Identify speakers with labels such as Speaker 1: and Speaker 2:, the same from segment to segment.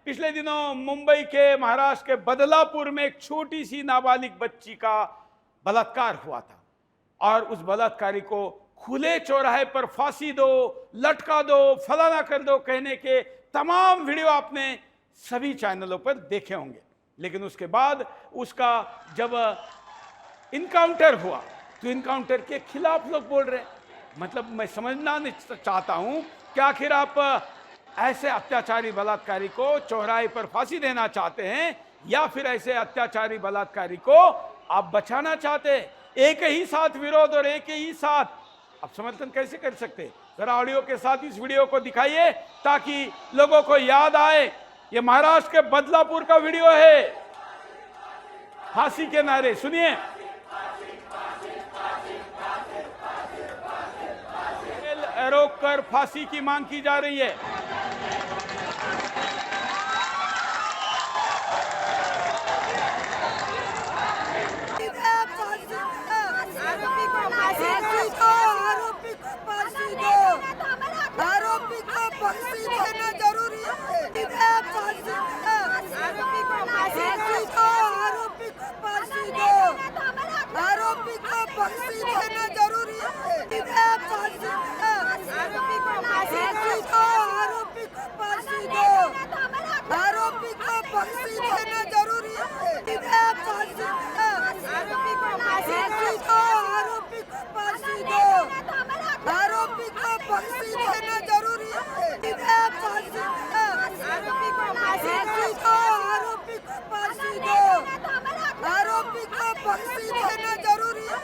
Speaker 1: पिछले दिनों मुंबई के महाराष्ट्र के बदलापुर में एक छोटी सी नाबालिग बच्ची का बलात्कार हुआ था और उस बलात्कारी को खुले चौराहे पर फांसी दो, लटका दो, फलाना कर दो कहने के तमाम वीडियो आपने सभी चैनलों पर देखे होंगे। लेकिन उसके बाद उसका जब इनकाउंटर हुआ तो इनकाउंटर के खिलाफ लोग बोल रहे हैं। मतलब मैं समझना नहीं चाहता हूं कि आखिर आप ऐसे अत्याचारी बलात्कारी को चौराहे पर फांसी देना चाहते हैं या फिर ऐसे अत्याचारी बलात्कारी को आप बचाना चाहते हैं। एक ही साथ विरोध और एक ही साथ आप समर्थन कैसे कर सकते? जरा ऑडियो के साथ इस वीडियो को दिखाइए ताकि लोगों को याद आए। ये महाराष्ट्र के बदलापुर का वीडियो है। फांसी के नारे सुनिए। रोककर फांसी की मांग की जा रही है।
Speaker 2: आरोपी को फांसी देना जरूरी है। आरोपी को फांसी दो। आरोपी को फांसी दो। आरोपी को फांसी देना जरूरी है। आरोपी को फांसी दो। आरोपी को फांसी दो। आरोपी को फांसी देना जरूरी है। आरोपी को फांसी दो। आरोपी को फांसी दो। आरोपी को फांसी देना जरूरी है। आरोपी को फांसी दो। आरोपी को फांसी दो। आरोपी को फांसी देना जरूरी है।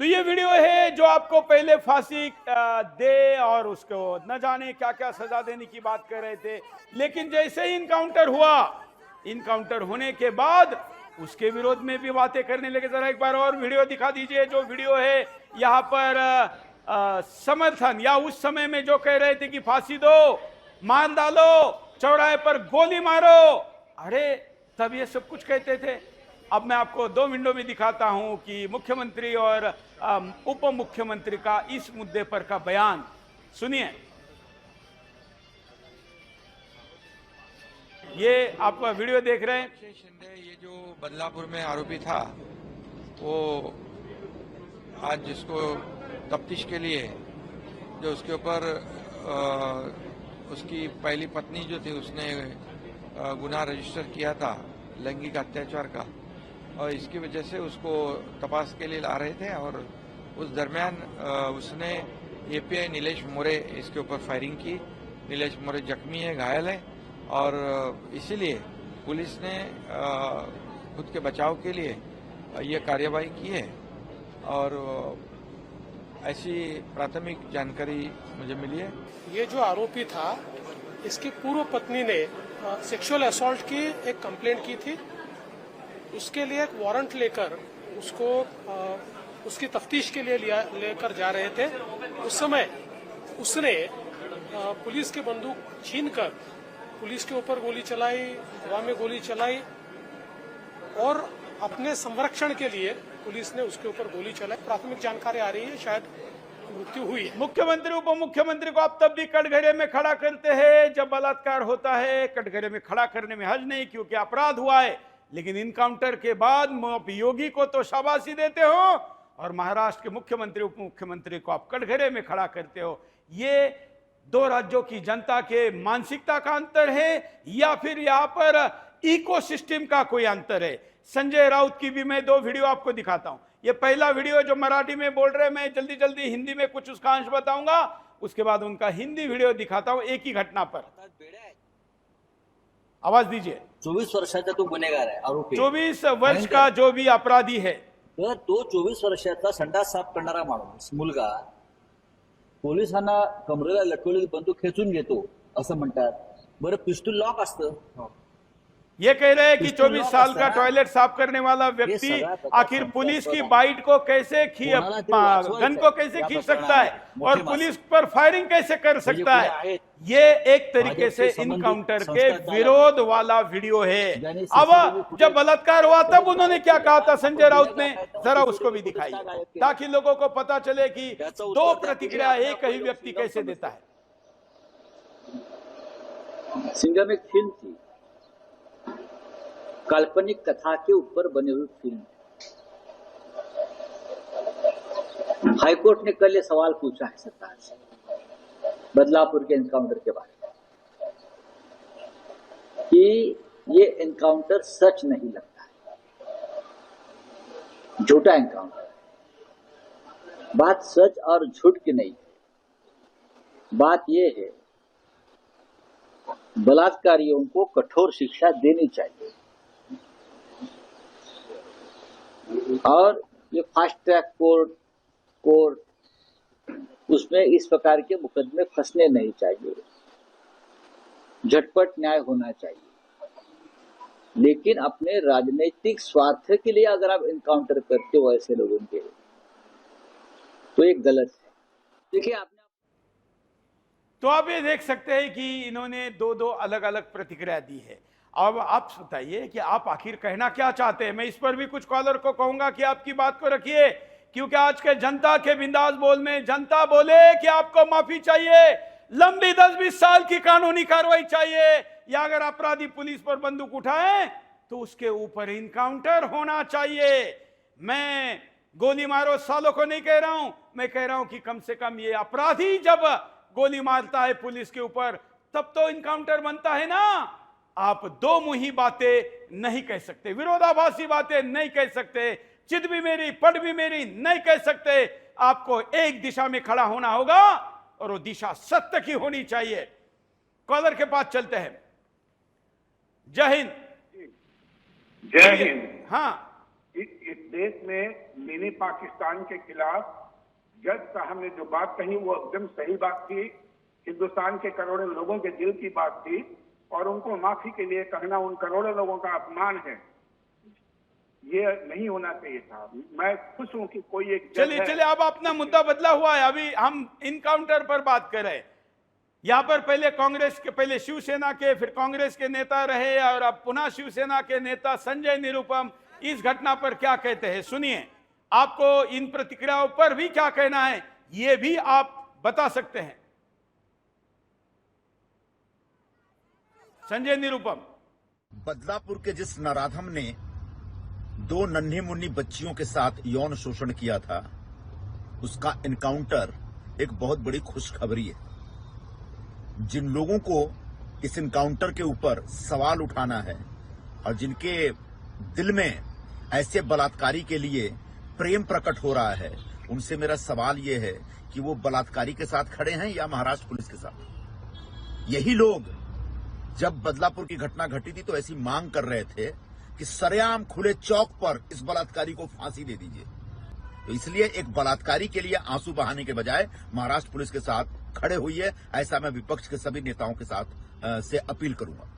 Speaker 1: तो ये वीडियो है जो आपको पहले फांसी दे और उसको न जाने क्या क्या सजा देने की बात कर रहे थे। लेकिन जैसे ही इनकाउंटर हुआ, इनकाउंटर होने के बाद उसके विरोध में भी बातें करने लगे। जरा एक बार और वीडियो दिखा दीजिए। जो वीडियो है यहाँ पर समर्थन या उस समय में जो कह रहे थे कि फांसी दो, मार डालो, चौराहे पर गोली मारो, अरे तब ये सब कुछ कहते थे। अब मैं आपको 2 विंडो में दिखाता हूं कि मुख्यमंत्री और उप मुख्यमंत्री का इस मुद्दे पर का बयान सुनिए। ये आप वीडियो देख रहे हैं।
Speaker 3: शिंदे ये जो बदलापुर में आरोपी था, वो आज जिसको तफ्तीश के लिए जो उसके ऊपर उसकी पहली पत्नी जो थी उसने गुनाह रजिस्टर किया था लैंगिक अत्याचार का, और इसकी वजह से उसको तपास के लिए ला रहे थे और उस दरमियान उसने एपीआई नीलेश मोरे इसके ऊपर फायरिंग की। नीलेश मोरे जख्मी है, घायल है, और इसीलिए पुलिस ने खुद के बचाव के लिए ये कार्यवाही की है। और ऐसी प्राथमिक जानकारी मुझे मिली है।
Speaker 4: ये जो आरोपी था, इसकी पूर्व पत्नी ने सेक्सुअल असॉल्ट की एक कंप्लेंट की थी। उसके लिए एक वारंट लेकर उसको उसकी तफ्तीश के लिए लेकर जा रहे थे। उस समय उसने पुलिस की बंदूक छीनकर पुलिस के ऊपर गोली चलाई, हवा में गोली चलाई और अपने संरक्षण के लिए पुलिस ने उसके ऊपर गोली चलाई। प्राथमिक जानकारी आ रही है शायद मृत्यु हुई है।
Speaker 1: मुख्यमंत्री उप मुख्यमंत्री को आप तब भी कटघरे में खड़ा करते हैं जब बलात्कार होता है। कटघरे में खड़ा करने में हर्ज नहीं क्योंकि अपराध हुआ है, लेकिन इनकाउंटर के बाद योगी को तो शाबाशी देते हो और महाराष्ट्र के मुख्यमंत्री उप मुख्यमंत्री को आप कटघरे में खड़ा करते हो। ये 2 राज्यों की जनता के मानसिकता का अंतर है या फिर यहाँ पर इकोसिस्टम का कोई अंतर है? संजय राउत की भी मैं 2 वीडियो आपको दिखाता हूं। ये पहला वीडियो जो मराठी में बोल रहे हैं, मैं जल्दी जल्दी हिंदी में कुछ उसका अंश बताऊंगा, उसके बाद उनका हिंदी वीडियो दिखाता हूं एक ही घटना पर। आवाज दीजिए।
Speaker 5: 24 वर्षाचा तो गुन्हेगार आहे, आरोपी
Speaker 1: 24 वर्ष का जो भी अपराधी है,
Speaker 5: तर तो 24 वर्षाचा संडास साफ करणारा माणूस मुलगा पोलिसांना कमरेला लटकवलेली बंदूक खेचून घेतो असं म्हणतात। बरं, पिस्तूल लॉक असतं।
Speaker 1: ये कह रहे हैं कि 24 साल का टॉयलेट साफ करने वाला व्यक्ति आखिर पुलिस की बाइट को कैसे गन को कैसे खींच सकता है और पुलिस पर फायरिंग कैसे कर सकता है। ये एक तरीके से इनकाउंटर के विरोध वाला वीडियो है। अब जब बलात्कार हुआ तब उन्होंने क्या कहा था संजय राउत ने, जरा उसको भी दिखाइए ताकि लोगों को पता चले कि 2 प्रतिक्रिया एक ही व्यक्ति कैसे देता है।
Speaker 5: सिंघम एक फिल्म थी, काल्पनिक कथा के ऊपर बनी हुई फिल्म। हाईकोर्ट ने कल ये सवाल पूछा है सरकार से बदलापुर के एनकाउंटर के बारे में कि ये एनकाउंटर सच नहीं लगता है, झूठा एनकाउंटर है। बात सच और झूठ की नहीं है, बात यह है बलात्कारियों को कठोर शिक्षा देनी चाहिए और ये फास्ट ट्रैक कोर्ट उसमें इस प्रकार के मुकदमे फंसने नहीं चाहिए, झटपट न्याय होना चाहिए। लेकिन अपने राजनीतिक स्वार्थ के लिए अगर आप एनकाउंटर करते हो ऐसे लोगों के, तो ये गलत है। देखिए आपने
Speaker 1: तो आप ये देख सकते हैं कि इन्होंने दो अलग अलग प्रतिक्रिया दी है। अब आप बताइए कि आप आखिर कहना क्या चाहते हैं। मैं इस पर भी कुछ कॉलर को कहूंगा कि आपकी बात को रखिए, क्योंकि आज के जनता के बिंदास बोल में जनता बोले कि आपको माफी चाहिए, लंबी 10-20 साल की कानूनी कार्रवाई चाहिए, या अगर अपराधी पुलिस पर बंदूक उठाए तो उसके ऊपर इनकाउंटर होना चाहिए। मैं गोली मारो सालों को नहीं कह रहा हूं, मैं कह रहा हूं कि कम से कम ये अपराधी जब गोली मारता है पुलिस के ऊपर तब तो इनकाउंटर बनता है ना। आप दो मुही बातें नहीं कह सकते, विरोधाभासी बातें नहीं कह सकते, चित भी मेरी पट भी मेरी नहीं कह सकते। आपको एक दिशा में खड़ा होना होगा और वो दिशा सत्य की होनी चाहिए। कॉलर के पास चलते हैं। जय हिंद।
Speaker 6: जय हिंद।
Speaker 1: हाँ,
Speaker 6: इस देश में मिनी पाकिस्तान के खिलाफ जज साहब ने जो बात कही वो एकदम सही बात थी, हिंदुस्तान के करोड़ों लोगों के दिल की बात थी, और उनको माफी के लिए कहना उन करोड़ों लोगों का अपमान है, ये नहीं होना चाहिए था। मैं खुश हूं कि कोई एक
Speaker 1: चलिए अब अपना मुद्दा बदला हुआ है, अभी हम इनकाउंटर पर बात कर रहे हैं। यहां पर पहले कांग्रेस के, पहले शिवसेना के, फिर कांग्रेस के नेता रहे और अब पुनः शिवसेना के नेता संजय निरुपम इस घटना पर क्या कहते हैं, सुनिए। आपको इन प्रतिक्रियाओं पर भी क्या कहना है ये भी आप बता सकते हैं। संजय निरुपम।
Speaker 7: बदलापुर के जिस नराधम ने 2 नन्ही मुन्नी बच्चियों के साथ यौन शोषण किया था, उसका एनकाउंटर एक बहुत बड़ी खुशखबरी है। जिन लोगों को इस एनकाउंटर के ऊपर सवाल उठाना है और जिनके दिल में ऐसे बलात्कारी के लिए प्रेम प्रकट हो रहा है, उनसे मेरा सवाल यह है कि वो बलात्कारी के साथ खड़े हैं या महाराष्ट्र पुलिस के साथ। यही लोग जब बदलापुर की घटना घटी थी तो ऐसी मांग कर रहे थे कि सरेआम खुले चौक पर इस बलात्कारी को फांसी दे दीजिए। तो इसलिए एक बलात्कारी के लिए आंसू बहाने के बजाय महाराष्ट्र पुलिस के साथ खड़े हुई है। ऐसा मैं विपक्ष के सभी नेताओं के साथ से अपील करूंगा।